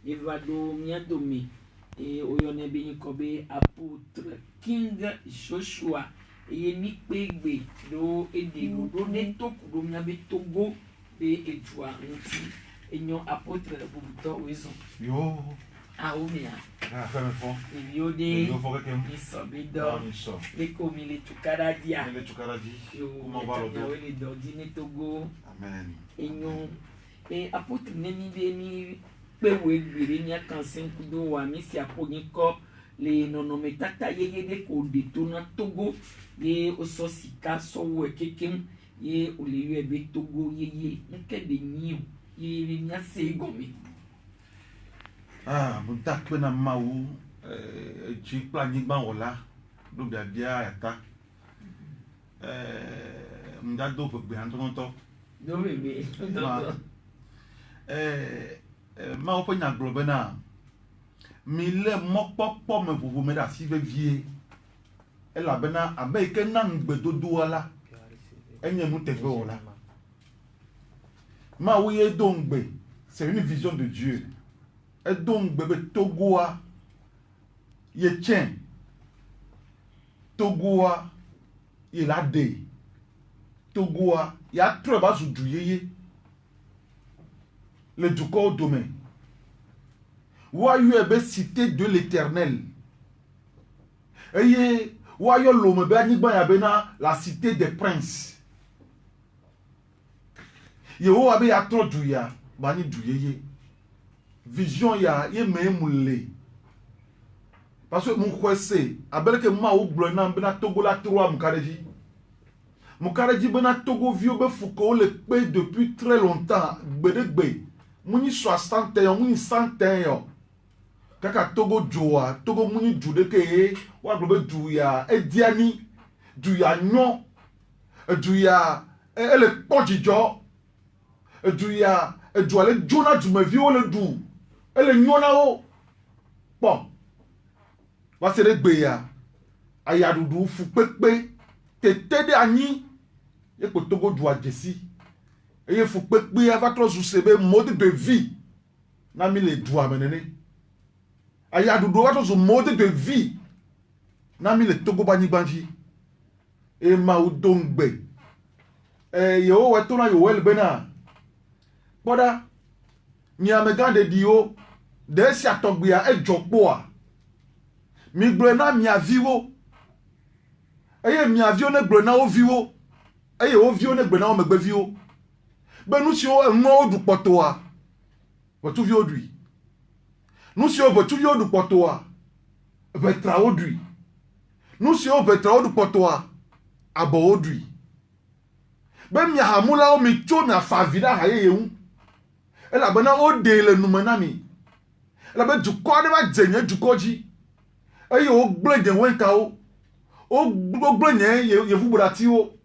Evado miadome et oyone be kobe apôtre King Joshua et mi pegbe do ede do ne toku do miabe Togo be etwa nti enyo apôtre bubuto wezo Yo. Ah omia. Ah fait fort. Yo de Yo faut que iso be do. Le komi le tukaradia. Le tukaradi. Yo comment va le do? Le do dine Togo. Amen. Enyo et apôtre neni be ni pe we gbere ni akansen kudo wa mi si apoyin ko le nonome tata yeye de ko de to na Togo ye oso sika so we kekem ye o le yo ebe Togo yeye nke de nyi ye ni ase gomi. Ah, mon tak na maou ji planigba wala do bia bia yata. Mdado pe gbe antonto. Do bebe. Ma opo nya globe na mi le mopopo me vuvu me da si vie e la bena abe ke na ngbe dodo ala enye mu teve ola ma wo ye dongbe c'est une vision de Dieu e dongbe be togoa ye tien togoa il a de togoa ya treba su duyeye le duco domaine. Wayu ebe cité de l'Éternel. Eye wayo lome be anigba ya bena la cité des princes. Yeho abe ya tro du ya bani du yeye. Vision ya ye me mule. Parce que mon kwese abele ke ma o glo na bena Togo la tro mukareji. Mukareji bena Togo vieux be fuko le pe depuis très longtemps. Gbedegbe. Muni 61, muni 101. Kaka Togo joa, Togo muni jude ke wa globe duya ediani, duya nyon, duya ele pojijo, duya joa le jona du me vio le du. Ele nyona o. Bon. Va se regbe ya. Aya dudu fu pepe te de ani e ko Togo joa jesi. Et il faut que il va trop sous mode de vie. Na mi le doigt menene. Aya du doigt sur mode de vie. Na mi le Togo bani banji. E ma u dongbe. Yo wetona yo wel bena. Boda mi amegande dio de si atogbia e jokpoa. Mi glena mi aviwo. Eye mi avio ne glena o viwo. Eye o vio ne glena o megbe viwo. Ben nous si on est du potoa, votre vieux aujourd'hui. Nous si on veut tout vieux du potoa, vetra aujourd'hui. Nous si on vetra du potoa, abo aujourd'hui. Ben mi hamula o mi cho na favida haye yeun. Elle a bana o de le numanami. Elle a ben du quoi de va djenye du koji. Eye o gble wenka o. O gble ye vous brati o.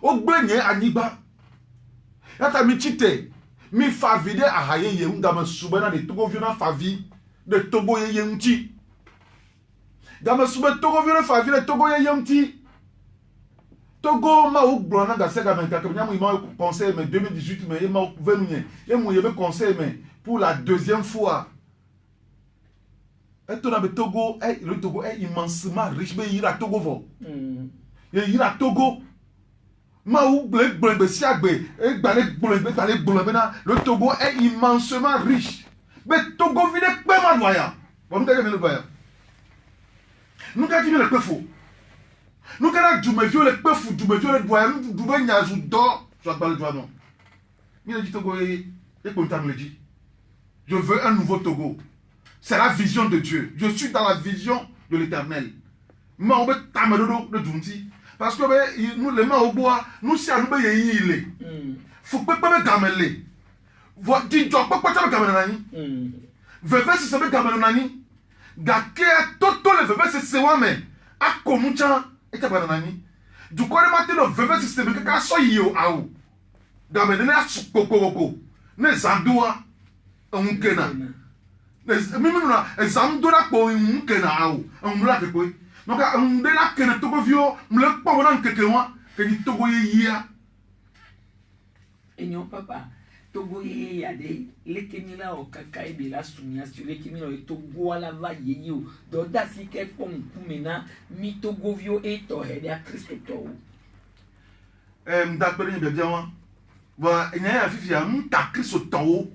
O gble aniba. Yata mi chite mi favide a haye ye undama subena de Togo viona favi de Togo ye unti. Dama sube Togo viona favi de Togo ye unti. Togo ma ou blona ga sega men ka nyamu ima conseil mais 2018 mais ma venunye e mu ye be conseil mais pour la deuxième fois. Et ton abe Togo le Togo est immensement riche be ira Togo vo. Ye ira Togo. Ma ou blé si agbe et balé bena le Togo est immensement riche. Mais Togo vide pe ma voya. Bon nous le voya. Nous ka di le pe fo. Nous ka du me vieux le pe fou du me vieux le voya nous du be nya zu do so agba le doigt non. Mi le dit Togo et kontam le dit. Je veux un nouveau Togo. C'est la vision de Dieu. Je suis dans la vision de l'Éternel. Ma on be tamedodo de dunti. Parce que nous les mains au bois, nous si à nous be yile. Faut pas gamele. Vo di jo pas gamele nani. Veve si sebe gamele nani. Gake toto le veve se sewa me. Akomucha e ta nani. Du ko le matin no veve si sebe ka so yo awu. Gamele na kokoko. Ne zandua onkena. Ne mimi na ezandura ko onkena awu. Onmula ke ko. Donc, on est là que le Togo vieux, on ne peut pas voir que moi, que le Togo est hier. Et non, papa, Togo ye yade lekemila o kaka ebe la sunya sur lekemila o Togo ala va ye o do da si ke pon kumena mi Togo vio e to he da Christo to mda pere ni bien wa nya ya fifi ya mta Christo to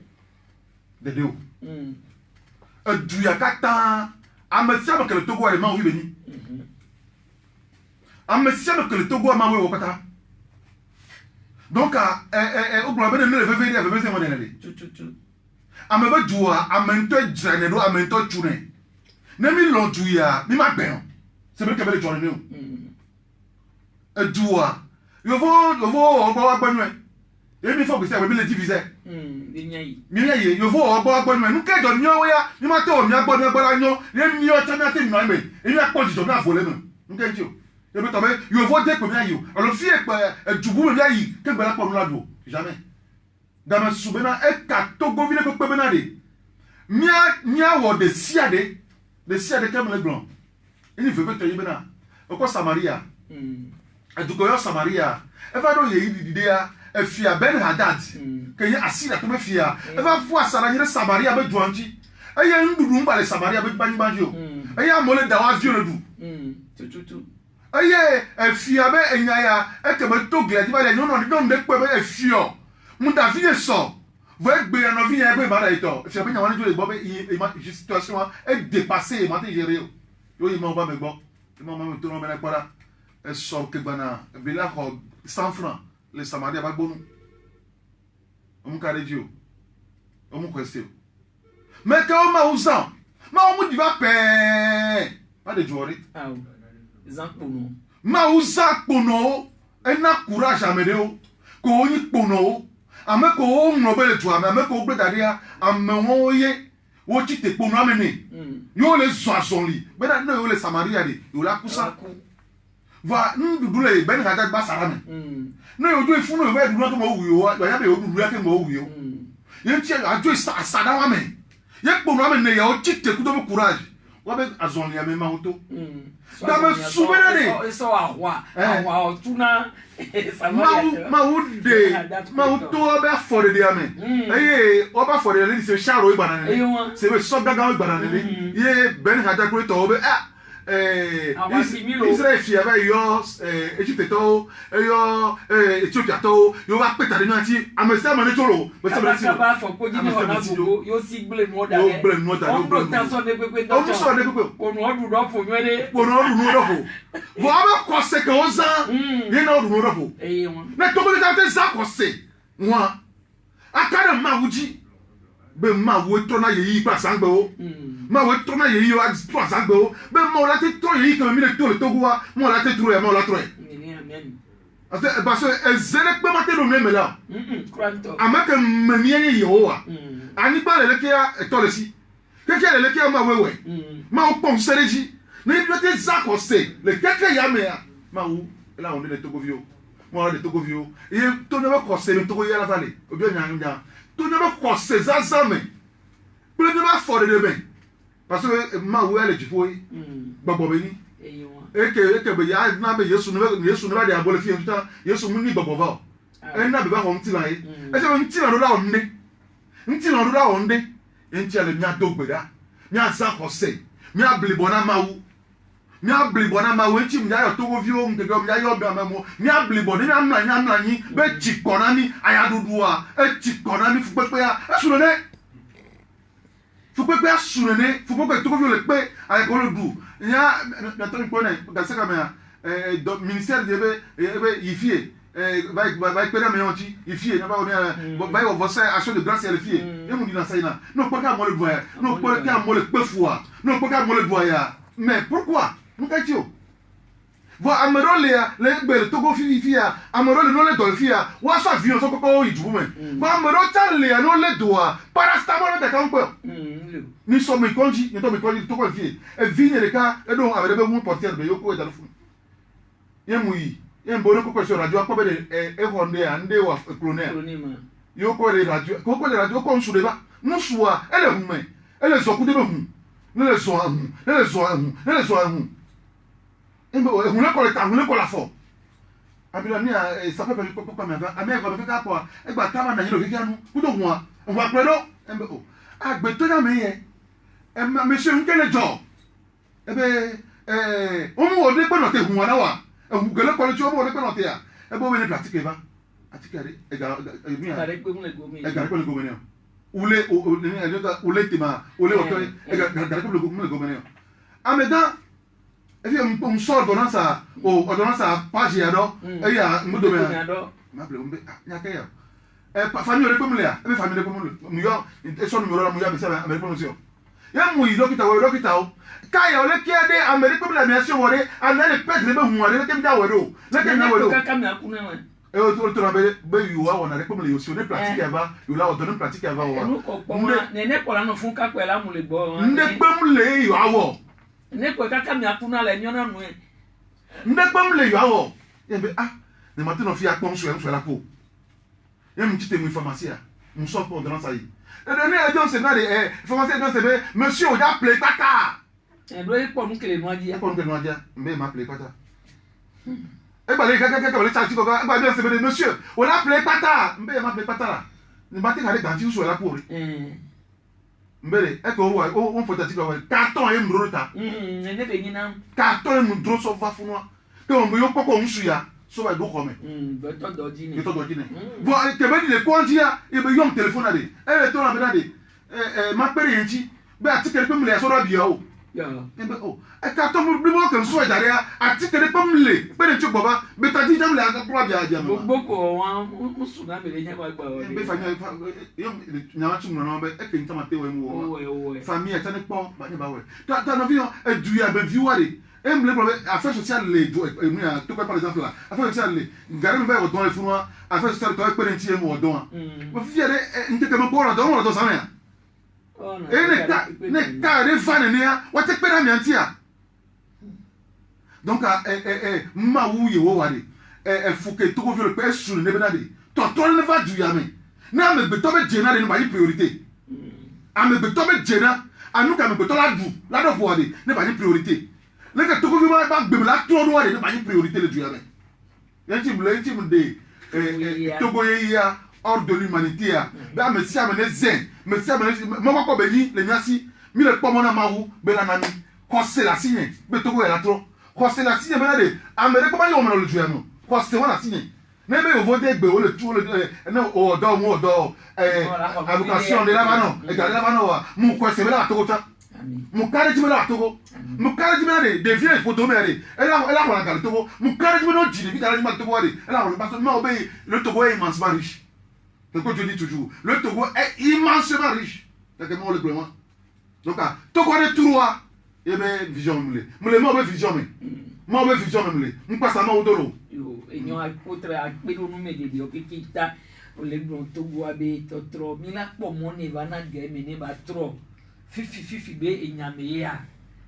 de deo du ya kata amesia ba que le Togo ale ma wi beni amesia ba que le Togo ma wi wakata. Donc, au problème de lever les bébés, c'est mon année. Ameba dua, amento djanedo, amento tune. Nemi londuya, mi ma ben. C'est vrai que belle journée nous. Dua. Yo vo obo agbonwe. E mi fo gbese we bi le diviser. Mi yayi, yo vo obo agbonwe. Nu ke do nyo ya, mi ma to mi agbonwe gbara nyo. Ye mi o chama te mi ma me. E mi apo jijo na volé me. Nu ke njo. Et puis, il faut dire que bien, alors le fille est du bout, bien, il que ben pour nous jamais. Dans ma soubena, et qu'à Togo ville que peut benade. Mia ou de siade comme les blancs. Il veut te y bena. Pourquoi Samaria? Et du coup, Samaria, elle va donc y aller l'idée à fia Ben Hadad, que y a assis à tout me fia. Elle va voir Samaria avec Douanti. Et y a une doudou, les Samaria avec Bani Banjo. Et y a un mollet d'avoir vieux le doux. Tout. Aye, fiabe enyaya, ekebe to gladi ba le nyono don de pe be fio. Mu da vie so. Vo egbe ya no vie ya egbe ba da ito. Fiabe nya wani jo le gbo be situation e dépasser ma te gérer. Yo yi mo ba me gbo. Mo ma me to no be na para. E so ke bana, be la ho 100 francs. Les Samaria ba gbonu. Omu ka redio. Omu kwese. Mais ka o ma usan. Ma o mu di va pe. Pas de jori. Ah. Zanpono. Ma usa pono ena courage amedeo ko yi pono ame ko no bele tu ame ko gbe daria ame won ye wo ti te pono amene yo le so asonli be na yo le Samaria de yo la kusa va ndudu le ben ga gba sara me no yo do ifunu be du no ko mo wi yo ya be yo du ya ke mo wi yo ye ti ajo sa da wa me ye pono amene ya o ti te ku do courage wa be azonli ame ma hoto da me subere so awa otuna ma ude ma uto be for de ame o ba for de se sharo igbana ni se be so gaga igbana ni ye ben hada ko to be Israel fi aba yo Egypte to yo Ethiopia to yo ba peta de nanti amesa ma ne toro be se be si ba fo ko di no na bugo yo si ble mo da yo ble mo da yo ble mo so de pepe o so de pepe o no du do fo nwere o no du no do fo vo aba ko se ke o zan ye na du no do fo na to be ta te za ko se wa akara ma wuji be ma wo to na ye yi gba sangbe o ma wo to na ye yi o to sangbe o be mo la te to ye yi kan mi le to le Togo wa mo la te tro e mo la tro e parce que ezele pe ma te no me la amaka mani ye yo wa ani ba le ke ya to le si ke le ke ma wewe ma o pon sereji na bi te za ko se le ke ya me ya ma wo la on le Togo vio mo le Togo vio e to ne ko se le Togo ya la vale obi nya to never cause zazame pour ne pas faire de ben parce que ma ou elle du foi babo beni e ke be ya na be Yesu ne ba de abole fi nta Yesu mu ni babo va e na be ba ho nti la e se nti la do da onde nti ale nya dogbeda nya za kose nya blibona ma wu nti mya yo Togo vio mtego mya yo be amemo nya blibona nya mla nyi be chikona ni ayadudua e chikona ni fupepe ya asunene fupepe Togo vio le pe ay ko le du nya na to ko ne ga saka me do ministère de be yifie vai pera me onti yifie na ba o vai o você action de grâce le fie e mu di na saina no ko ka mo le boya no ko ka mo le pefua no ko ka mo le boya mais pourquoi Mukatio. Vo amerole ya le gbere Togo fifia, amerole no le dolfia, wa so avion so koko ijubu me. Vo amero tale ya no le doa, parastamol de kampo. Ni so me konji, ni to me konji Togo fie. E vigne le ka, e don avere be mu portier be yoko e dalfu. Ye muyi, ye mbono koko so radio ko be de honde ande wa clonel. Yoko le radio, koko le radio ko nsu deba. No suwa, ele hume. Ele zo ku de be hu. Ne le zo hu. Embe o ehun le ko la fo abila ni ça peut pas comme avant amé va faire quoi e gba ta ma na yelo kiki anu ku do wọn on va predo embe o agbe to na me ye e monsieur nkele jo ebe o mu ode pe no te hun na wa e hu gele ko le ti o mo ode pe no te ya e bo we ni pratique va atikare e ga mi a Gare pe mu le gomi. e ga ko le go mene ule ule tima ule o to e ga ko le go mene ameda et puis on sort ordonnance à page ya do e ya mudo me ma ple umbe nya ke ya famille re komule ya e famille re komule mu yo e so numero la mu ya be sa America no sio ya mu yi dokita o ka ya ole kia de America komule mi asio wore ana le pedre be hu wore le ke mi da wore o le ke na wore o ka mi akuna we e o to na be yu wa wona re komule yo si o ne pratique ya va yo la ordonnance pratique ya va wa ne ne ko la no fun ka pe la mu le gbo nde pemule yo awo ne ko ka mi akuna le nyona nu e nde pemule yo awo e be ne matin on fi akpon so la po e mu tite mu pharmacie mu so pour dans ça yi e de ne ajon se na de pharmacie dans se be monsieur o ja play pata e do e po mu kele no adia ko no adia mbe ma play pata e ba le ka le charge ko ba de se be monsieur o la play pata mbe ma play pata la ni ba ti ka le ganti so la po mbele e ko wa o fota ti ko wa carton e mro ta ne be nyina carton e mro so va funwa ke o mbo yo koko nsu ya so wa do come be to doji ni bo ke be le konji ya e be yom telephone ade e to na be ade ma pere yenchi be atikere pe mle so do bia o ya e be o e carton mo bi mo kan so jare ya atikere pe mle pe ne ti boba be ta ji jam le aga pro bia ja mo gboko wa musu na me le nya ba gba o be fa yom nya chu mo na be e ke ntama te we mo famille ta ne pon ba ne ba we ta no vi e du ya be viware emble problème affaire sociale les nous a tout par exemple là affaire sociale les gare me va au don le funwa affaire sociale ko pe nti e mo don mo fiere nte ke mo ko don do sa na ne ka re fan ne ya wa te pe na mi antia donc ma wu ye wo ware faut que tout le pe sur ne benade to ne va du ya me na me be to be jena de no ba priorité a me be to be jena anu ka me be to la du la do fo de ne ba priorité le que tout le monde va la trop droit de pas une priorité le Dieu avec l'intime de Togo ya hors de l'humanité ba me si amene zen me si amene mo ko be ni le nyasi mi le pomo na mawu be la nami ko se la signe be Togo ya la trop ko se la signe be na de amere ko ba yo mo le Dieu no ko se wona signe ne be ovo de gbe o le tout le no o do mo do allocation de la bano e ga la bano wa mu ko se be la Togo ta mukare jime la Togo mukare jime de vieux photo mere ela ko la gal Togo mukare jime no jine vitala jime Togo de ela ko parce que ma obéi le Togo est immensement riche c'est ce que je dis toujours le Togo est immensement riche c'est que moi le gouvernement donc Togo de trois et ben vision mule mo be vision mule mu passe ma odoro yo enyo apotre akpedo no me de o kikita o le gbon Togo abe totro mi la po mo ne va na ge me ne ba tro fifi be enyame ya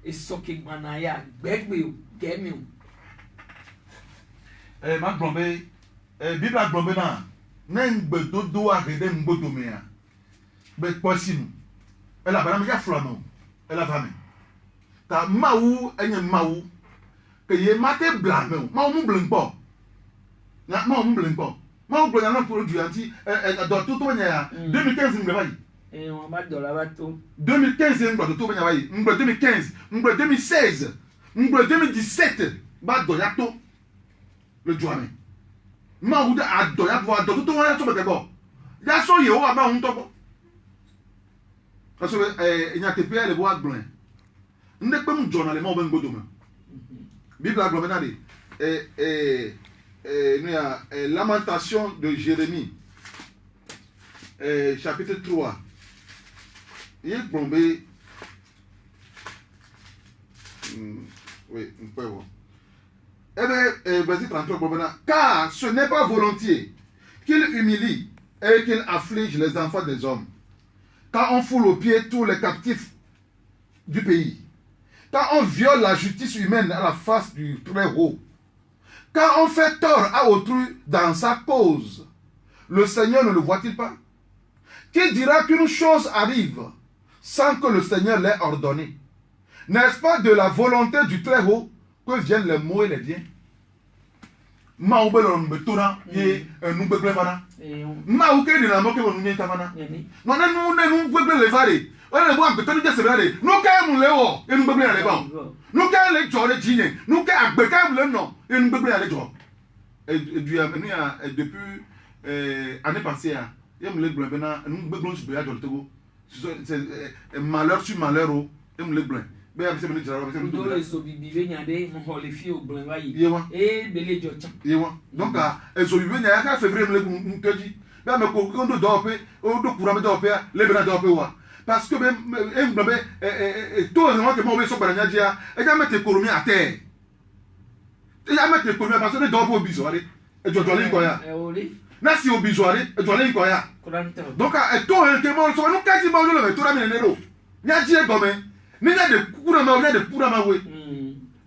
esoke gbana ya gbegbe o gemi o ma glombe bible glombe na ngbe dodo a rede ngbodo me ya be posinu ela bana me ya flano ela va me ta mawu enye mawu ke ye mate blame o mawu mu blenpo na mawu mu blenpo mawu blenpo na produit anti do to nya ya 2015 ngbe bayi on va dollar bateau 2015 ngba to banya bayi ngba 2015 ngba 2016 ngba 2017 ba do ya to le joame ma wuda ado ya bo ado to wa to be bo ya so ye o ba hun to bo parce que nya te pe le bo agbon nde pe mu journal mo be ngbodo mo bible agbon na de nous a lamentation de Jérémie chapitre 3 il est bombé oui on peut voir verset 33 car ce n'est pas volontiers qu'il humilie et qu'il afflige les enfants des hommes quand on foule aux pieds tous les captifs du pays, quand on viole la justice humaine à la face du Très-Haut, quand on fait tort à autrui dans sa cause, le Seigneur ne le voit-il pas? Qui dira qu'une chose arrive sans que le Seigneur l'ait ordonné? N'est-ce pas de la volonté du Très-Haut que viennent les maux et les biens? ma ou belo mbetona ye nu begle fana ma ou ke de na mo ke wonu nyenta fana no na nu begle le fare o le bo ambetoni je sebere no ka mu le wo e nu begle na le ba no ka le jo le jinye no ka agbe ka mu le no e nu begle na le jo et depuis année passée il me le blanc bena nu begle su be ya jo le tego c'est malheur sur malheur o e mu le blanc be ya se me jira ba se mu do so bibi be nyade mo ho le fi o blanc wa yi yewa e bele jo cha yewa donc so bibi nya ka février me le nkeji be me ko ndo do pe o do kura me do pe le bena do pe wa parce que e mu be to no ke mo be so baranya dia e ja mete économie à terre e ja mete économie parce que do po bisoare e jo le ko ya na si o bisoare e jo le ko ya donc to ke mo so no ka ti mo lo le to ra mi nero nya ji e gome ni na de kura ma na de pura ma we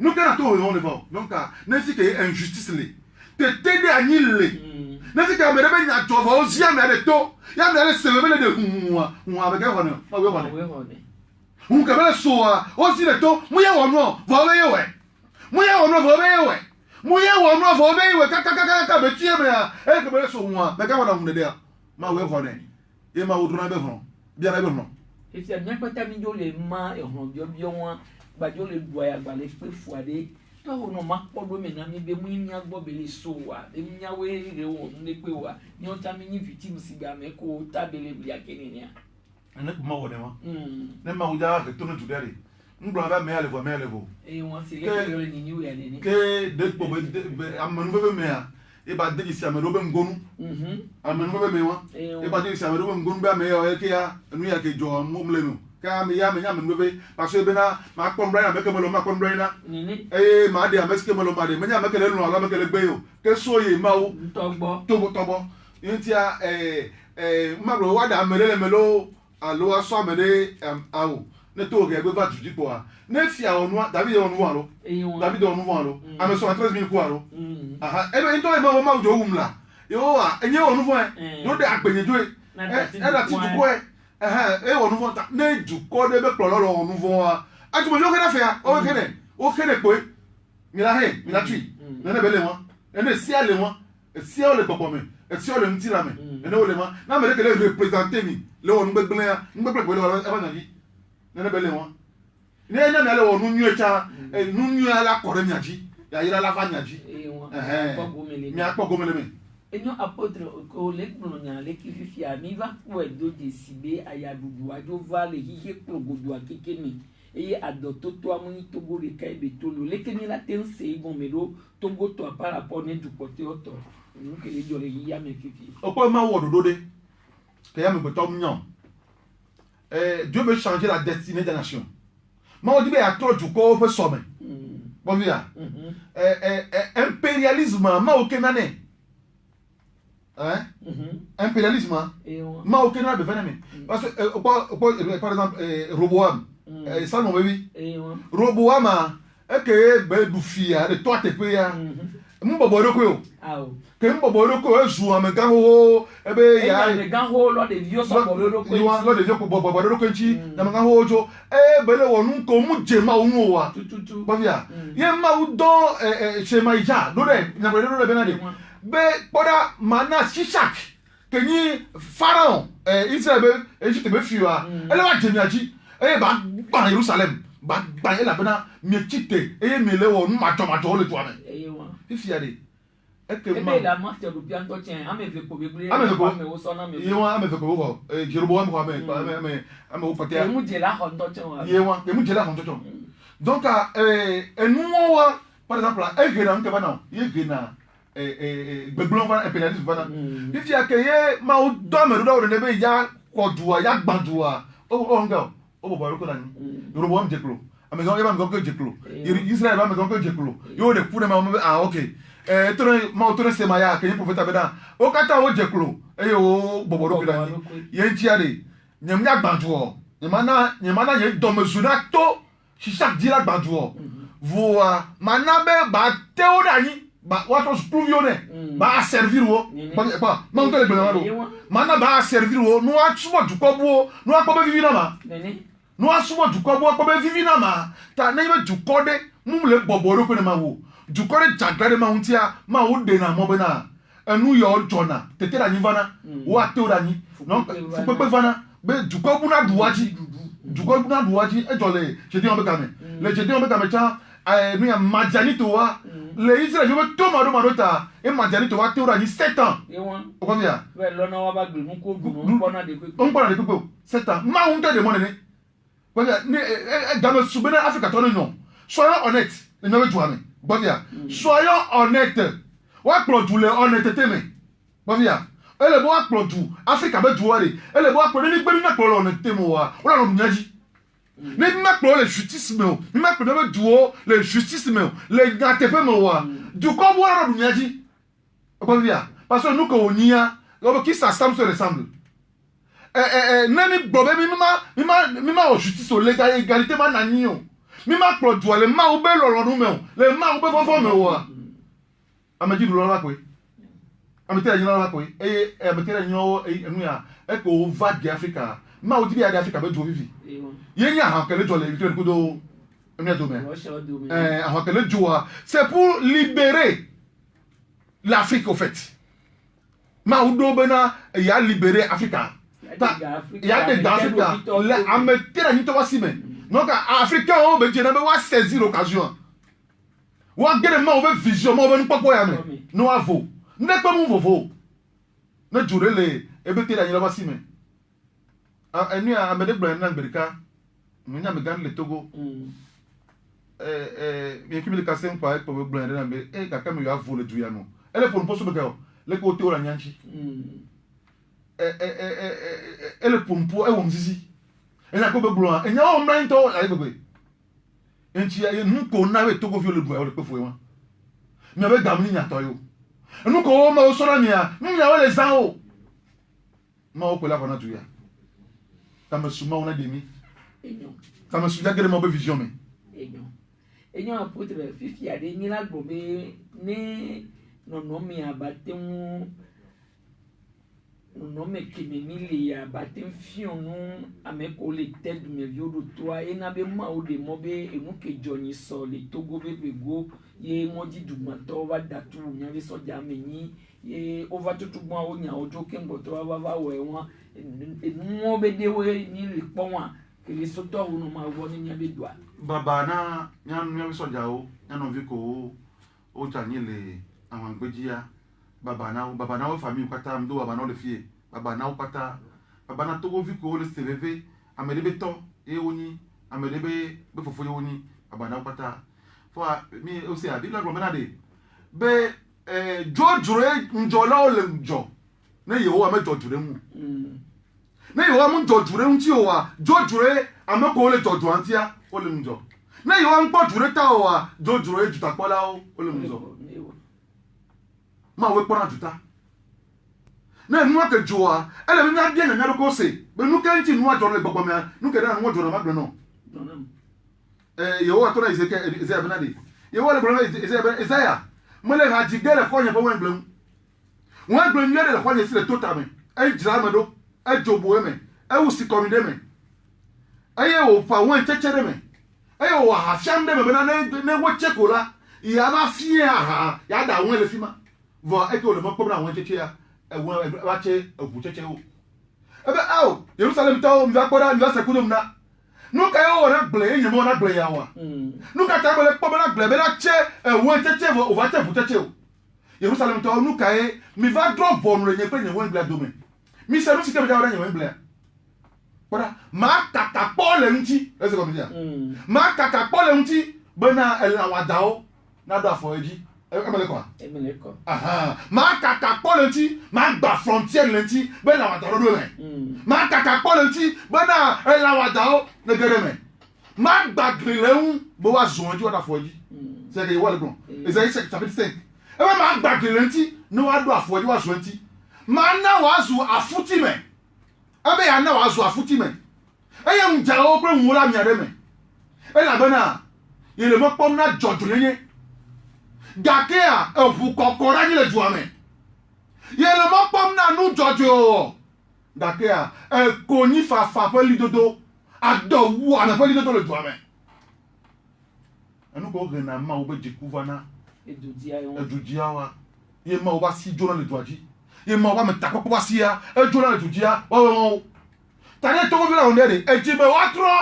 no ka na to on le va donc na si ke injustice le te de anile na si ka me be nya to va o si am de to ya me le se me le de hu be ka hono ma we hono hu ka be so o si le to mu ye wono va we ye we mu ye wono va we ye we mu ye wono va we ye we ka be tie me e ka be so hu be ka hono mu de ya ma we hono e ma wo duna be hono bia na be hono et c'est bien quand tu as les mains et on bien bah je le dois y avoir les feux fouadés toi on a marqué pour le maintenant mais bien moi bob les soa et moi ouais les on ne peut voir ni on t'a mis victime si bien mais qu'on t'a belé blia kenenia ne ma wone ma ne ma uja ke tono tudere nglo ba me ale vo et on c'est les ni ou ya nene ke de po be amanu be me ya e ba de si amanu be ngonu amanu be me wa e ba de si amanu be ngonu ba me ya ke ya nu ya ke jo mo mlenu ka me ya me nya me be parce que bena ma ko mbra ya me ke mo lo ma ko mbra na e ma de ameske mo lo ma de me nya me ke le lu ala me ke le gbe yo ke so ye ma wo tobo yintia ma bro wa da mere le melo alo aso amere awo ne to ge gbe va juji po a ne fia onu David onu wa lo David onu wa lo ame so 13000 ko aro aha e be nto e ma jo wumla yo a enye onu fo e no de agbenye jo e da ti ju ko e e onu fo ta ne ju ko de be plo lo onu fo a atu mo jo ke na fia o kene po mi la tui ne be le won ne si ale won si o le popo me si o le ntira me ne o le ma na me le ke le representer mi le onu gbe gbe ya ngbe gbe le e ba na yi ne be le won ne na me le onu nyu echa nu nyu ala kore mi aji ya ira la fa nyaji mi akpo gomele me enyo apôtre ko le gbonya le ki fifi ami va ko edo de sibe aya dudu ajo va le hihe progodo akekeni eye adoto to amuni togo le kai betolo le keni la tense igomero togo to par rapport ne du côté auto nous que les jolé ya me fifi opo ma wo dodo de que ya me beto mnyon Dieu veut changer la destinée des nations ma on dit be atro du ko fe so me bon via impérialisme ma o kenane hein impérialisme ma o kenane be veneme parce que par exemple Roboam ça mon bébé Roboam que be du fia de toi te pe ya mbobo roko yo ke mbobo roko ezu amega ho ebe ya amega ho lo de vieux so bobo roko yo lo de vieux bobo roko nchi na amega ho jo bele wonu ko mu jema unu wa ba via ye ma u do chema ija do de na bele do de benade be poda mana shishak ke ni pharaon Israel be Egypte be fiwa ele wa jemiaji ba Jerusalem ba ela bena mi kite mi le wonu macho le to ame fifiade ebe la master du pian to tien ame ve ko bebre ame wo so na me ye wa ame ve ko ko Jeroboam ko ame wo patia mu je la hon to tien wa ye wa ke mu je la hon to tien donc enu wa par exemple e gena nke bana ye gena beblon va impérialisme bana fifia ke ye ma o do me do de be ya kodua ya gbadua o nga o bo ba ko na ni Jeroboam jeklo ame go eba go jeklo Israel ba me go jeklo yo de pu de ma okay tono sema ya ke profeta beda o kata o jeklo o boboro bida ye ntiare nyamnya gbanjo nyamana ye domezuna to shisha dira gbanjo voa manabe ba teodani ba wato spluvione ba servir wo ba man to le gbenaro mana ba servir wo no asumo dukobo no akpo be vivi na ma no asumo dukobo akpo be vivi na ma ta na ye duko de mumle boboro ko ne ma wo du kore jagrade ma untia ma o de na mo bena enu yo jona tete da nyivana wa te ora ni non fupepe vana be du ko buna duwaji du ko buna duwaji e jole je di on be kame le je di on be kame cha nu ya majani to wa le Israël je veux tout maro ta e majani to wa te ora ni 7 ans o ko via we lo na wa ba gbe mu ko gbe mo na de pe on parle de pepe 7 ans ma unte de mo ne ko via ni dans le soubena Afrique to non soyons honnêtes le même joueur Bovia soyons honnêtes wa produit le honnêteté mais Bovia ele bo wa produit Afrique be joueur ele bo wa produit ni gbe ni na pro honnêteté mo wa o la no nyaji ni ma pro le justice me ni ma pro be duo le justice me le gatepe mo wa du ko bo la no nyaji Bovia parce que nous ko onia lo qui ça se ressemble nani bobe mi ma o justice o l'égalité ma nani o mi ma produit le ma o be lolo nu me o le ma o be fofo me o amedi du lolo ko amete la nyina la ko amete la nyo enu ya e ko va di Africa ma o di bi Africa be du vivi ye nya ha kele jole bi ko do enu do me ha kele joa c'est pour libérer l'Afrique au fait ma o do bena ya libérer Africa il y a des Africains la amete la nyito wasime donc africain on be je na be wa saisir l'occasion wa gere ma o be vision ma o be npopo ya me no avo ne pe mu vovo na jure le e be te la nyira wasime enu a amede gbe na America mi nya me gan le Togo mi kimi le kasem pa e po be gbe na me e ka kam yo avo le duya no ele pour poso be ka le ko te o la nyanchi ele pour mpo e wo mzizi enya ko be blo enya o mran to la gbegbe enchi ya nu ko na we Togo fi le do e le pe fo won mi be dam ni nya to yo nu ko ma o so na mi a nu nya we le san o ma o ko la fana tuya kama suma ona de mi kama su ya gere mo be vision me enyo apotre fifi ade ni la gbo be ni no mi abate mu no me kimemili ya batem fionu ameko le ted me viodo toa e na be ma o de mo be enu ke joni so le Togo be go ye moji dumato wa datu nya be so ja menyi ye over to gbo o nya ojo ke mboto wa va we won enu be de we ni le pon wa ke le so to no ma wo ni nya be doa baba na nya be so ja o nya no vi ko o ja ni le àwọn gbejia baba na o famille pata mdo baba na le fie baba na o pata baba na Togo vi ko le CVV amede be to e oni amede be fofo e oni baba na o pata fo mi o se abi la gbo na de be jojure njola o le njo na yewo ame jojure mu na yewo am jojure nti o wa jojure ame ko le jojo antia o le njo na yewo am jojure ta o wa jojure juta pola o le njo ma we pona juta na nu ake joa ele mi na bien na ko se be nu kan ti nu ajo le gbogbo me nu ke na nu ajo na magbe no yewo ato na Isaiah benade yewo le gbogbo Isaiah mo le ha jigele ko yen fo wen blem won blem ye le ko yen si le tota me e jira me do e jobo e me e wusi komide me aye o fa won chechere me aye o ha fiam de me be na ne wo chekola ya ba fie aha ya da won le fima vo e ko le mo problem won cheche ya e won wa che ogu cheche o e be aw Jerusalem tawo mi va kora mi va sekudum na nu ka yo na gle enye mo na gle ya wa nu ka ta bele po na gle be na che e won cheche vo o va che fu cheche o Jerusalem tawo nu ka e mi va drop bon le nye pe nye won gle do me mi se nu sike be da nye won gle kora ma kaka po le nti e se ko mi dia ma kaka po le nti be na el na wa dao na do afo eji Emele ko. Aha. Ma kaka po lenti, ma gba frontière lenti, be la wada do me. Ma kaka po lenti, be na la wada o ne gere me. Ma gba greleun bo wa zo nji wada foji. C'est que wa le bon. Esaïe chapitre 5. E ma gba grelenti, no wa do afoji wa zo nti. Ma na wa zo afuti me. Abe ya na wa zo afuti me. E ye nja o pre nwura mi ade me. E la be na ye le mo pom na jojo yenye. Gakea evu kokora ni le juame ye le mo pom na nu jojo Gakea ko ni fa pe lidodo ado wu ana pe lidodo le juame anu ko gena ma o be jikuva na edudia wa ye ma o ba si jona le doaji ye ma o ba me takpo ba si ya e jona le edudia wa wo tani to bi la onere e ji me wa tro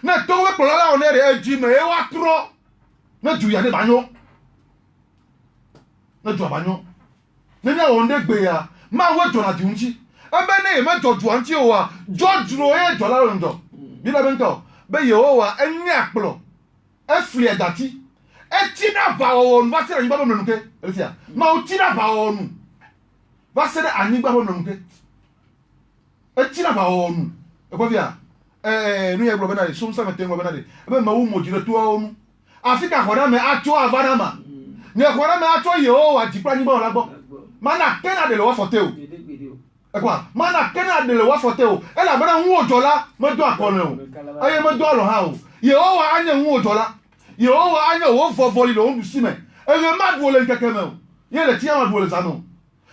na to we po la onere e ji me e wa tro na ju ya de banyo na ju abanyo ne nya onde gbe ya ma wo jona di unchi ebe ne me joju anti o wa joju ro e jola ro ndo bi la bento be ye o wa enni aplo e fli edati e na va onu va se anigba bo nuke elisia ma o ti na va onu va se anigba bo nuke e na va onu e ko via nu ye global na so msa meten global na de e be ma wo mojire to onu afika ko na me ato avana ma ni ko na me ato ye o wa jipra anigba la gbo mana kena de lo wa fote o e kwa mana kena de lo wa fote o e la bana nwo ojola mo do akole o aye mo do lo ha o ye o wa anya nwo ojola Yehowa anya wo vovoli lo ndu sime ere madu ole nkeke me o ye le ti amadu ole sanu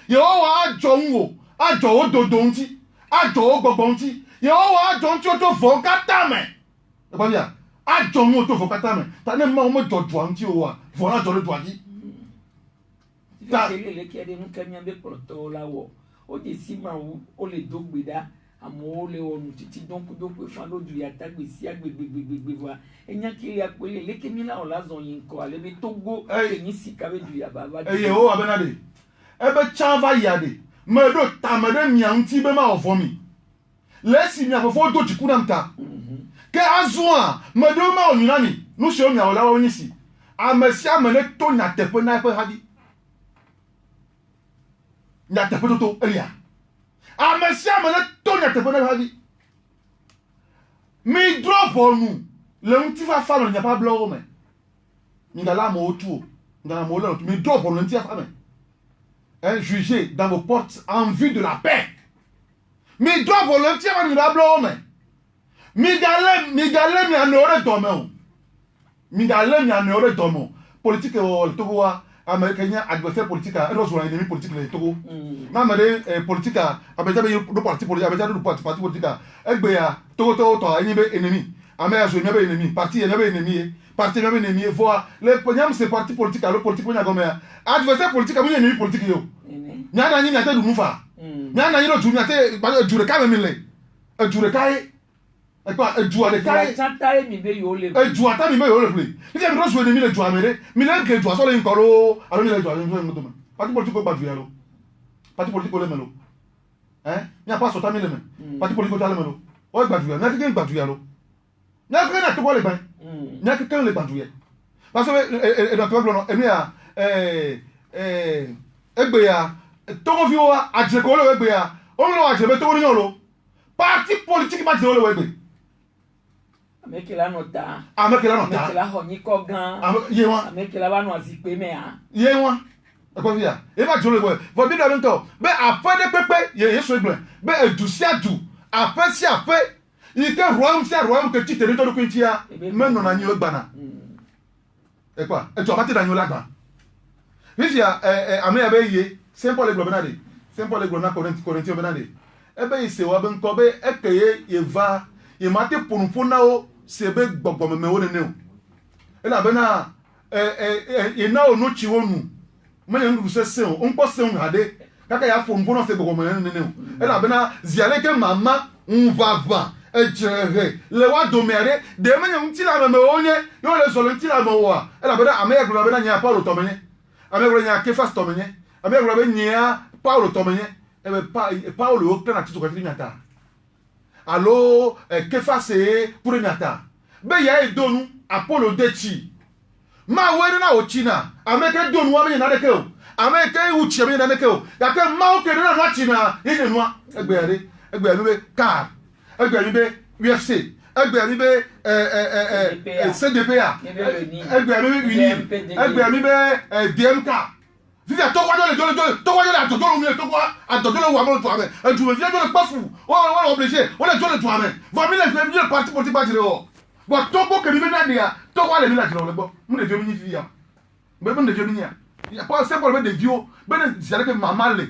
Yehowa ajo nwo ajo ododo nti ajo ogbogbo nti Yehowa ajo nti o to fo kata me e ba bia ajo nwo to fo kata me ta ne ma o mo jojo nti o wa fo na jo le doaji ta le ke de nka mi ambe proto la wo o de sima o le dogbeda amo le onu titi donc fa lo du ya tagbe si agbegbegbegbe wa enya kiri apele le kemi la ola zon yin ko ale be togo ni sika be du ya baba eye o abenade ebe chava yade me do tamede mianti be ma ofomi lesi mi afofo do tikuna mta ke azua me do ma onunani nu se o mi ola wo yin si amesi amene to na tepe na pe hadi na tepe to elia amesia mele tonya tepe na hadi mi drop onu le nti fa fa lo nya pa blow me mi ngala mo otu ngala mo lo mi drop onu nti fa me un jugé dans vos portes en vue de la paix mi drop onu nti fa mi ngala blow me mi gale mi anore do me o mi gale mi anore do mo politique o to wa américain adversaire politique et nos ennemi politique le Togo na mede politique abeja be do parti politique abeja do parti politique egbe ya Togo to eni be ennemi amé azo eni be ennemi parti eni be ennemi parti eni be ennemi voir le ponyam c'est parti politique le politique ponya gome adversaire politique amu ennemi politique yo nya na nyi ate du mufa nya na nyi do du ate jure ka me le jure kai e kwa ejua de kai chantare mi be yo le ejua ta mi be yo le play ni dem rosu eni mi le jua mere mi le ke jua so le nkoro alo ni le jua nzo ngoto me parti politique ko gbadu ya lo parti politique le melo ni apa so ta mi le me parti politique ta le melo o gbadu ya na ke gbadu ya lo na ke na to ko le ban na ke le gbadu ya parce que do to no emi ya egbe ya to ko fi o aje ko le egbe ya o lo aje be to ni lo parti politique ma je o le egbe amekela nota amekela honyi ko gan ye won amekela ba no asipe me a ye won e ko via e ba jole boy for bi do nto be afade pepe ye yeso egbe be edusi adu ape si ape ike roam si roam ke ti tere to ko ntia me no na nyi ogbana e kwa e to abati da nyi olagba via ame ya be ye Saint Paul Globinade Saint Paul Globinade Corinthians benade e be ise wa be nko be ekeye ye va ye mate ponfona o sebe gbogbo me wo ne o ela be na e na onu chi wonu me ndu se se o npo se un hade kaka ya ponfona se gbogbo me ne o ela be na ziale ke mama un vava ejere le wa domere de me nyum ti la me onye yo le so le ti la me wa ela be na amegro be na nya Paulo to menye amegro nya Kefas to menye amegro be nya Paulo to menye e be Paulo o tena ti to ka ti nyata allo Kefas pour nyata be ya edonu Apollo dechi ma were na ochina ameke donu wa me na de ke o ameke uchi me na de ke o ya ke ma o ke na na china ye nwa egbe mi be car egbe mi be UFC egbe mi be CDPA egbe mi be uni egbe mi be DMK Via to wa le atodo mi to wa atodo wa mo to ame edu me via le pafu o obligé o le to le to ame va mi le parti politique ba jire o bo to bo ke mi be na dia to wa le mi la jire o le gbo mu le je mi ni fi ya be mo le je mi ni ya pas simple be de vieux be ne jare ke mama le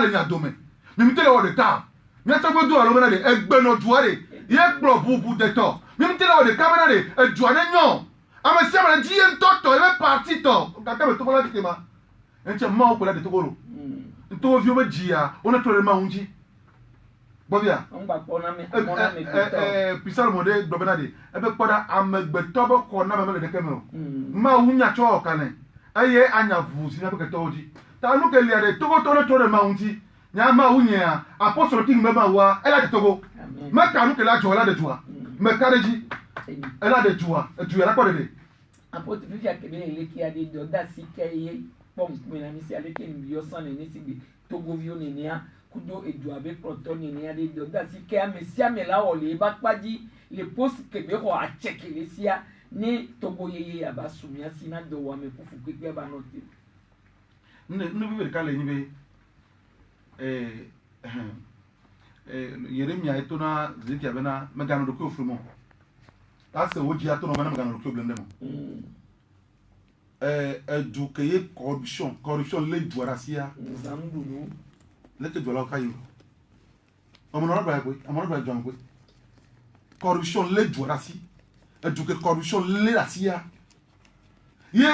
ni adome mi tele o de ta mi ta go do alo na de egbe no duare ye gbo bu de to mi tele o de camera de edu ane nyo ame sia ame di ntɔtɔ ebe parti tɔ gake me togo la dike ma ŋtse mawo kpe la de togo lo togo viwo be dzia wone to ɖe ma ŋu bɔbia pisalo mo de gblɔ bena de ebe kpɔ ɖa amegbetɔ be xɔ na me mele ɖeke me o mawu nya tsɔ ɔkalẽ eye anya vu si miaƒe ketɔwo dzi ta nu ke lia de togo tɔ ne to ɖe ma ŋuti nya mawu nyea apostolo king me mawua ela de togo meka nu ke la dzɔ ela de dzua meka ɖe dzi ela de dzua edu ya la kpɔ de de. Apôtre Vivia Kebele Eleki a dit de Sikaye, Pom, Ménamissi, avec une biosan et Nessi, Togovio Nenia, Kudo et Douabe, Proton, Nenia, de Sikaye, Messia, Mela, ou les Bakpadi, les postes Québécois à checker les Sia, ne Togoye, Abasumia, Sina, de Wame, pour Fouquet, Banoté. Nous vivons le cas, les niveaux. Yeremia et Tona, Zeki Abena, Megano de Kofremont. Là, c'est où Dia Tona, Megano de Kofremont. Du que corruption les douarasia les que doit la caillou corruption les douarasi du que corruption les racia ye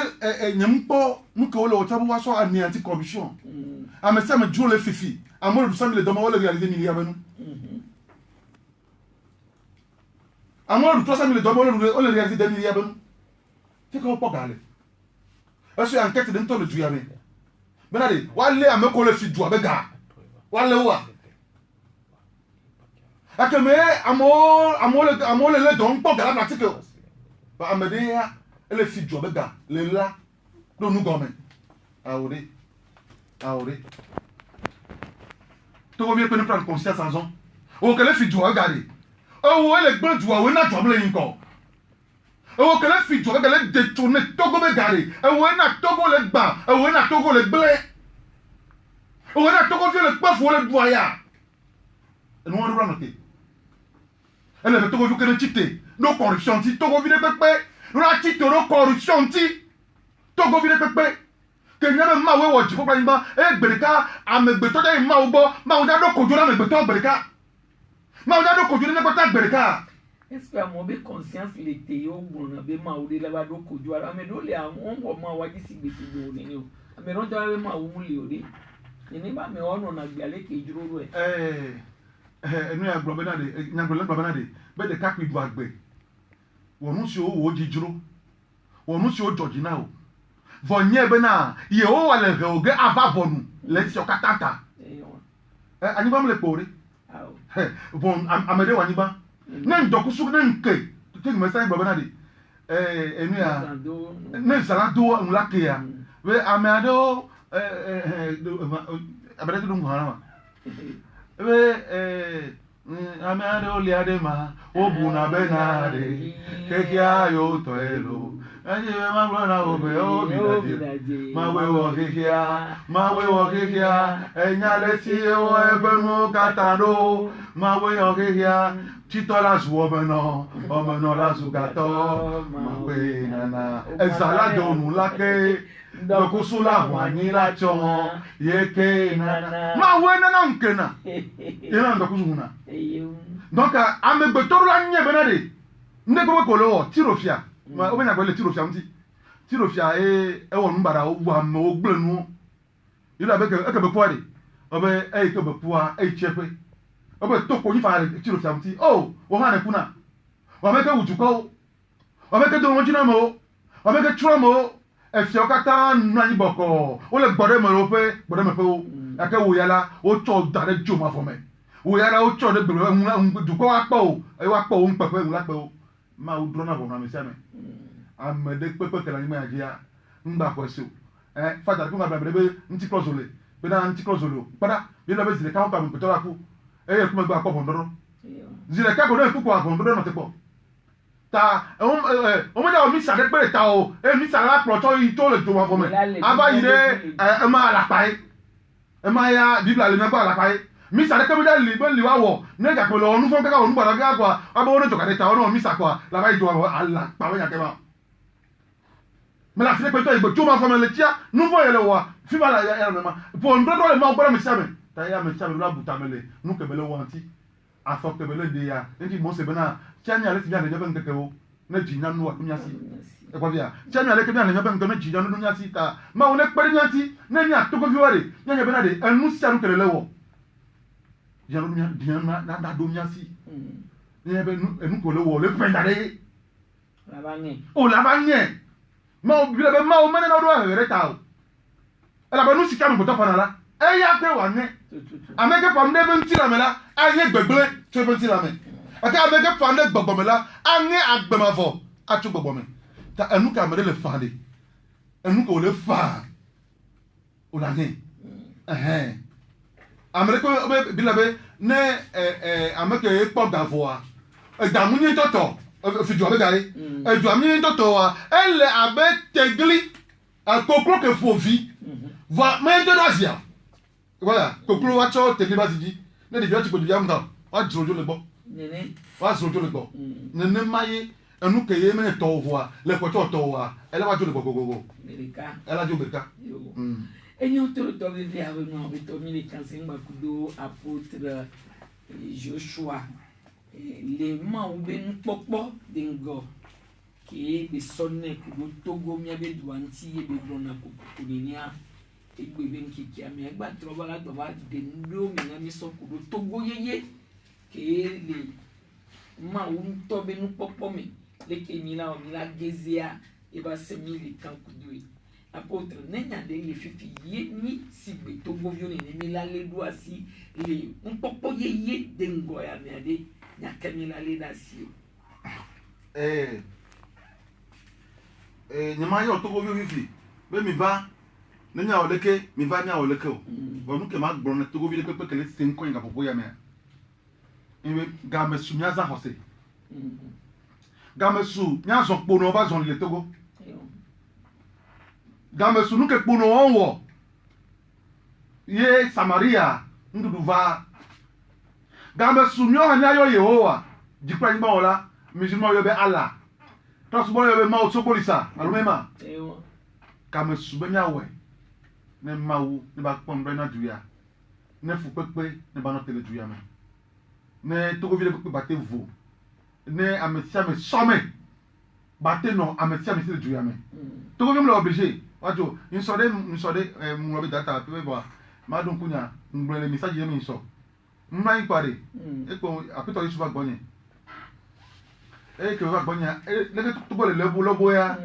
nyampo nous que le tabu waso anti corruption a me ça me joue les fifi a moi 200 000 dollars le réaliser milliards nous a moi 300 000 dollars le réaliser des milliards nous c'est qu'on peut galer. Est-ce que enquête de temps de Duyame? Benade, wale a me kole fi Dua bega. Wale wa. Akeme amo le don po gala pratique. Ba amede ya ele fi Dua bega le la do nu gomen. Aore. To vie peut prendre conscience en zone. O kele fi Dua gari. O ele gbe Dua we na Dua ble yin ko. Ewo kele fi Dua kele détourner Togo be gari. Ewo na Togo le gba, ewo na Togo le ble. Ewo na Togo fi le kpef wo le doya. E no ro noté. Ele be Togo fi kele chite, no corruption ti Togo vi de pepe. No la chite no corruption ti. Togo vi de pepe. Ke nyame ma we wo ji popa yimba, e gbereka amegbeto da ma wo bo, ma wo da do kojo na amegbeto gbereka. Ma wo da do kojo na gbereka gbereka. Est-ce que mon conscience l'été au bon abe ma ou de la bado kojo ara me do le on ma wa di sigbe sigbe o ni o me ron da ma wu le o de ni ba me ono na gale ke juro ro enu ya gbo bena de nya gbo bena de be de ka pi du agbe wonu si o wo jijuro wonu si o joji na o vonye bena ye o wa le oge ava vonu le si o katata ani ba mo le pore bon amede wani ba ne ndokusu ne nke te me sai baba na de enu ya ne sala do nlake ya we amado abere do ngwana ma we amado liade ma obuna benade kekia yo toelo aje ma blona obe obi ma we wo kekia enyale si o ebenu katano ma we wo kekia titola zuomeno omeno la zugato mawe nana ezala donu lake dokusula wani la chon yeke nana mawe nana nkena ina ndokuzuna donc amegbeto la nye benade ndeko kolo tirofia ma obena ko le tirofia mti tirofia e wonu mbara ogbu am ogblenu ila be ke be poade obe e ke be poa e chepe obe to ko ni fa tirofia mti oh wo ha ne kuna wa me ke wujuko wa me ke do wonjina mo wa me ke tromo e fi okata nu anyi boko o le gbode mo pe o ake wo yala o cho dare jo ma fo me wo yala o cho de gbere duko wa po e wa po o npepe nla pe o ma o drona bo na me sia me amede pepe ke la nyima ajia ngba kwese fata ko ngba be nti klozole be na nti klozole pada be la be zile ka pa me petora ku e ku me gba po bondoro zile ka ko do ku ko bondoro no te po ta o mo da o mi sa de pe ta o mi sa la ploto yi to le to wa fo me aba ire e ma la pa e ma ya bibla le me pa la pa mi sa de ke be da li be li wa wo ne ga ko lo onu fo ka onu bara ga kwa aba onu to ka de ta onu mi sa kwa la ba do ala pa we ya ke ba me la file peto igbo chuma fama le tia nouveau yele wa fiba la ya ma pour ndo do le ma gbara mi same ta ya mi same la butamele nu ke bele wanti a so ke bele de ya nti mo se bena chanya le ti ya de ben keke o na ji nya nu wa kunya si e kwa via chami ale ke na nya ben to na jija no nya si ta ma wona kpari nya ti na nya to ko viware nya be na de enu si aru kelele wo nya no nya dia na do nya si nya be enu ko le wo le pen dare la bangi o la bangi ma o bi le be ma o mena na do ha re ta o ala ba nu si ka mo to fa na la e ya pe wa ne ameke famde be ntira me la anye gbegble to be ntira me aka ameke famde gbogbo me la anye agbemafo atu gbogbo me ta enu ka mere le fande enu ko le fa o la ne amere ko bi la be ne ameke e po gavo a edamu ni toto fi jo be gare e jo mi toto wa ele abe tegli akokro ke fofi va me de razia. Voilà, koklo wa cho tegli basiji ne de bioti ko di amda wa drojo le gbo nene wa drojo le gbo nene maye enu ke ye me to voa le ko to wa ele wa jo le gogogo Amerika ele jo beka enyo to to vi ave no bi to mi kan singba kudo apôtre Joshua le ma u ben popo dingo ki be sonne kudo togo mi abe duanti ye be brona ko ninia egbe ben kiki ami egba troba la to ba de ndo mi na mi so kudo togo yeye ke le ma u to be nu popo mi le ke mi la gezia e ba se mi le kan kudo apôtre nenya de le fifi ye ni si be togo vione ni mi la le do asi le un popo yeye de ngo ya mi ade nya kemi la le da si nyama yo togo vi fifi be mi va nenya oleke mi va nya oleke o bonu ke ma gbron togo vi le pepe kele sin ko nga popo ya me iwe ga me su nya za hose ga me su nya so po no ba zon le togo ga me su nu ke po no onwo ye Samaria ndudu va ga me su nyo nya yo Yehowa jikwa ni ba ola mi su mo yo be Allah to su bo yo be ma o so polisa alumema ga me su be nya we ne mawu ne ba pon be na duya ne fu pepe ne ba no tele duya me ne togo vi le pepe ba te vo ne ametia me some ba te no ametia me se duya me togo vi me le obligé wajo insode mu robi data pe bo ma dun kunya ngbele message ye mi so mma ipare epo apito Yusufa gbonye ke wa gbonye le to bo le lobo ya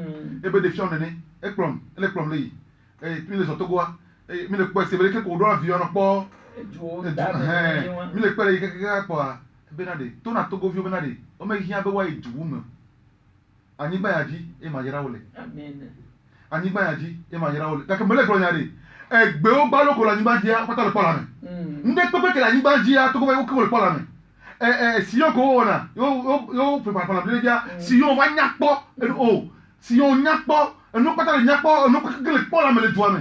ebe de fion ne eklom le mi le so togo wa mi le po se be ke ko do avion no po mi le pere ke po a be na de to na togo vi be na de o me hia be wa iduwu mo anyi gba yaji e ma yera wole amen anyi gba yaji e ma yera wole ka ke mele gbonye de egbe o gba loko la nyigba dia pata le pola me nde pepe ke la nyigba dia to ko be ko le pola me si yo go ona yo prepare pola me dia si yo wa nyakpo o si yo nyakpo enu pata le nyakpo enu ko ke le pola me le doa me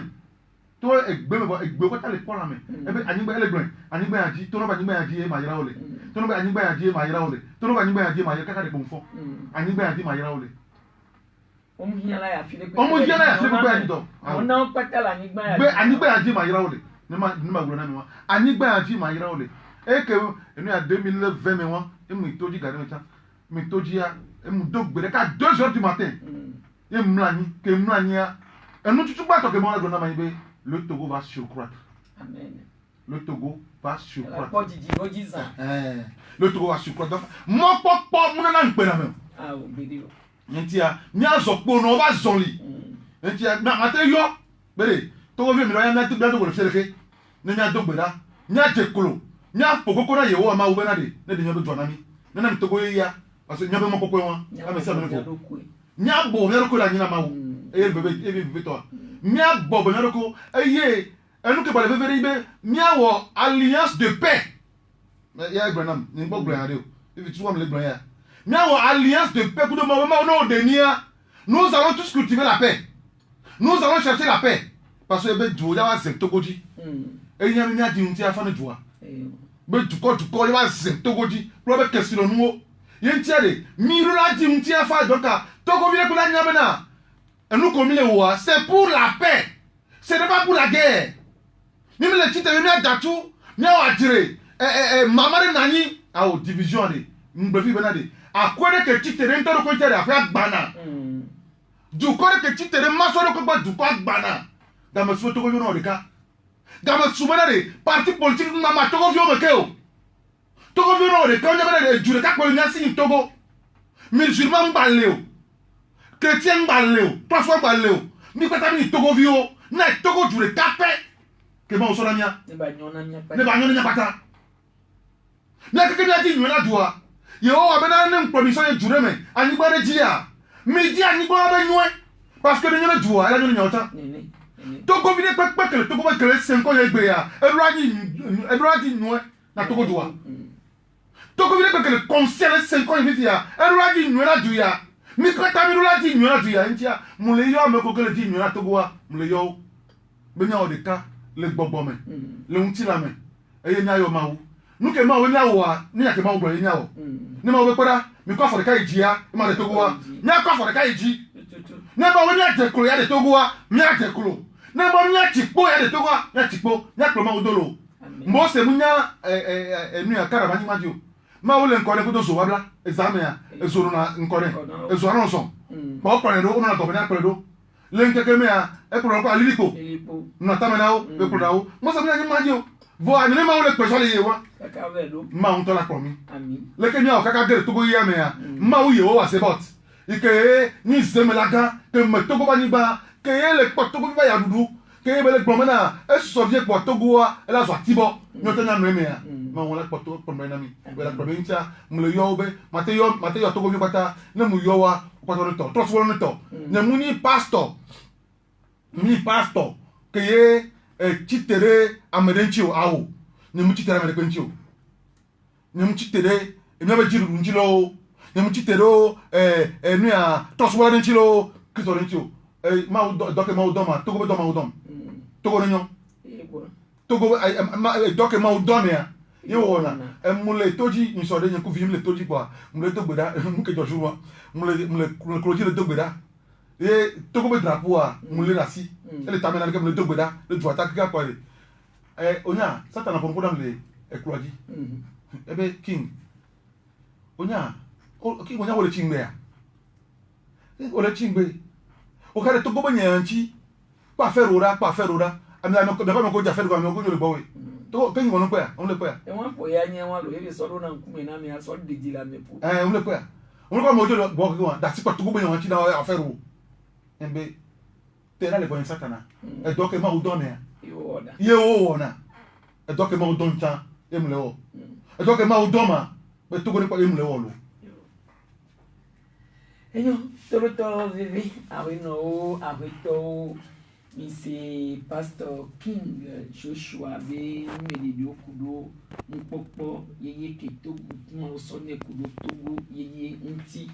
to egbe pata le pola me ebe anyigba ele gbon anyigba yaji to no ba anyigba yaji e ma yera ole to no ba anyigba yaji e ma yera ole to no ba anyigba yaji e ma yera kaka de bonfo anyigba yaji ma yera ole omo hiala ya fi le pe yaji do ona pata la anyigba yaji be anyigba yaji ma yera ole ne ma gro na mi wa anyigba yaji ma yera ole eke enu ya 2020 me won emu itoji gari me ta mi toji ya emu dogbere ka 2 heures du matin e mlani ya enu tutu gba to ke mo gro na ma ibe le Togo va surcroître amen le Togo va surcroître la podji ojiza le Togo va surcroître donc mo popo mo na npe na me ah o bidio ntia mi azopo no ba zonli ntia na ate yo bere Togo vi mi lo ya na tu bia Togo le sereke ne nya dogbera nya jekolo nya pokoko na Yehowa ma ube na de ne de nya be jona mi ne na mi Togo ya parce nya be mo popo won ame se me fo nya bo ne ko la nyina ma wo e bebe to nya bo ne ko eye enu ke ba le vevere ibe nya wo alliance de paix ya Abraham ni bo gbe ade o if tu wa me le gbe ya nya wo alliance de paix kudo ma no de nia nous allons tous cultiver la paix nous allons chercher la paix parce que be du ya wa se Togoji enya mi nya di nti afa ne duwa be du ko ya wa se Togoji pro be question nu ye ntia de mi ru la di nti afa doka Togo vi le ko la nya be na enu ko mi le wa c'est pour la paix c'est pas pour la guerre ni me le tite mi adatu mi wa dire mamare nani a division de ngbefi be na de akwere ke tite re ntoro ko tire afa gbana du kore ke chitere masoro ko ba du ko gbana ga ma so to ko no rika ga ma sumana de parti politique ma to ko vio me ke o to ko vio no de ko nya ba de jure ka ko nya si Togo musulman mbalé o chrétien mbalé o to so mbalé o mi ko ta mi Togo vio na Togo jure kapé ke ma o so na mia ne ba nyona nya pata na ke na di nyona duwa yo abena ne promission e jure me ani gbare jia mi di ani gbare be nywe parce que nyona duwa ala nyona nyota Togo vide pepe que Togo va créer 5 ans egbe ya edwadi nywe na Togo duwa Togo vide pepe que le conseil 5 ans vite ya edwadi nywe na duya mi ko ta mi edwadi nywe na duya ntia mu le yo me ko ke le di nywe na Togo wa mu le yo be nya o de ka le gbogbo me le unti la me eye nya yo mawu nuke ma wonya wa ni ake ma wo bro nya wo ni ma wo pera mi ko for ka ijia ma de Togo wa nya ko for ka iji na ba wonya de klo ya de Togo wa nya de klo na ba nya tikpo ya de Togo wa nya tikpo nya klo ma wo dolo mo se mu nya enu ya karaba ni ma dio ma wo le nkore ko do so wa bla exam ya ezoro na nkore ezoro no so ma o pare do na to na pare do le nkeke me ya e klo ko alilipo na tamenao e klo dawo mo se mu nya ma dio vo ani ma wo le peso le ye wa ma on to la komi le ke nya o kaka gere Togo ya me ya ma wo ye wo wa se bot ike ni zeme la ga ke me Togo ba ni ba ke le po Togo ba ya dudu ke be le gbon na e so vie po Togo wa e la so tibo nyo to na me ya ma won la po Togo po me na mi be la provincia mu le yo be mate yo Togo vi kwata na mu yo wa kwata no to so no to na mu ni pastor ke ye chitere amerenchio awo ne mu chitere amerenchio ne mu chitere e me ba jiru njilo ne mu chitere nu ya toswa renchilo kito renchio ma doke ma udoma Togo be doma udom Togo renyo Togo doke ma udom ya ye wona mule toji ni so de nku fi mule toji kwa mule togbeda mu ke joshua mule kroji le togbeda e Togo be drapeau a mule rasi ele tamena ke mule togbeda le du attaque ka kwa onya satana pon kodam le ekroji ebe king onya king onya wole chingbe ya wole chingbe o kare Togo be nyanchi pa ferora ami ami ko ba ko ja ferora mi ko le bowe to king wonu pe ya on le pe ya e won po ya nya wa lo e so do na nkume na mi aso de jila me po on le pe ya on ko mo jo bo ko da si pa Togo be nyanchi na afero embe tera le bon satana e doke ma udon ya ye wona e doke ma udon tan emle o e doke ma udon ma be Togo ni pa emle o lo enyo todo vivi awino awito mi se pastor King Joshua be meli okudo mpopo yeye ke Togo mo so ne kudo Togo yeye nti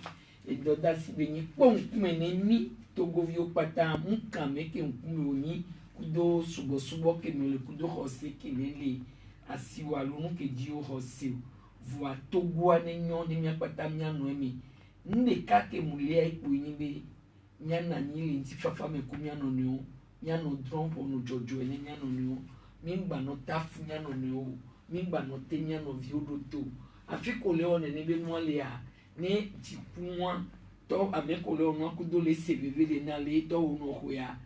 e doda si be ni pon meneni Togo vi opata nkan meke nkume oni kudo subo ke mele kudo hose ke lele asiwa lu ke ji o hose voa Togo anenyo ni mi apata mi anu emi nde ka ke mulia ipo ni be nyana nyili nti fafa me kumya no ne o nyano drum ono jojo ene nyano ne o mingba no tafu nyano ne o mingba no te nyano viodo to afiko le one ne be no le a ne tipunwa to ameko le ono akudo le seveve le na le to ono hoya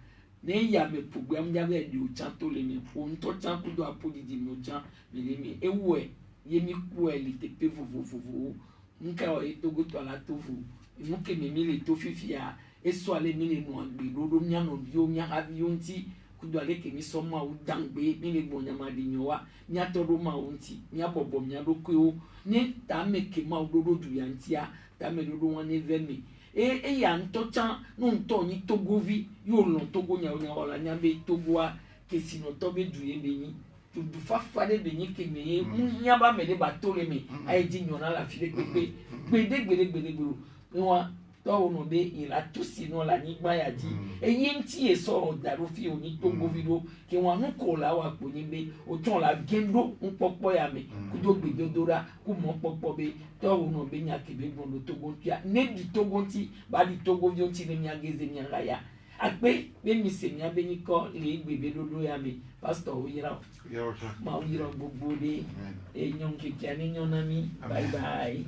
ne ya me program ya be di o chanto le me on to chan kudo apodidi no chan me le me ewe ye mi ku ele te pe vovovovo nka o Togo to ala tofu imuke me mile to fifia eso ale mile no agbe dodo nya no bio nya avion nti kudo ale ke mi so ma u dangbe mile gbo nya ma di nyowa nya to do ma unti nya bobo nya do ko ni ta me ke ma dodo du ya ntia ta me dodo wan evemi e ya nto chan no nto ni Togo vi yo lo Togo nya wala nya be Togo a ke sino to be du ye beni tu fafa de benyi ke me nya ba me de ba to le me ai ji nyona la fi de gbede wa to ono be ila to si no la ni gba ya ji eyi nti e so daru fi oni Togo video ke wa nu ko la wa po ni be o ton la gendo npopo ya me ku do gbede dora ku mo popo be to ono be nya ke be gbondo Togo tia ne di Togo ti ba di Togo video ti ne mi ageze mi ya akpe be mi se mi abeni ko le gbebe dodo ya me pastor oyira ma oyira gbogbo de enyon keke ani nyon na mi bye bye.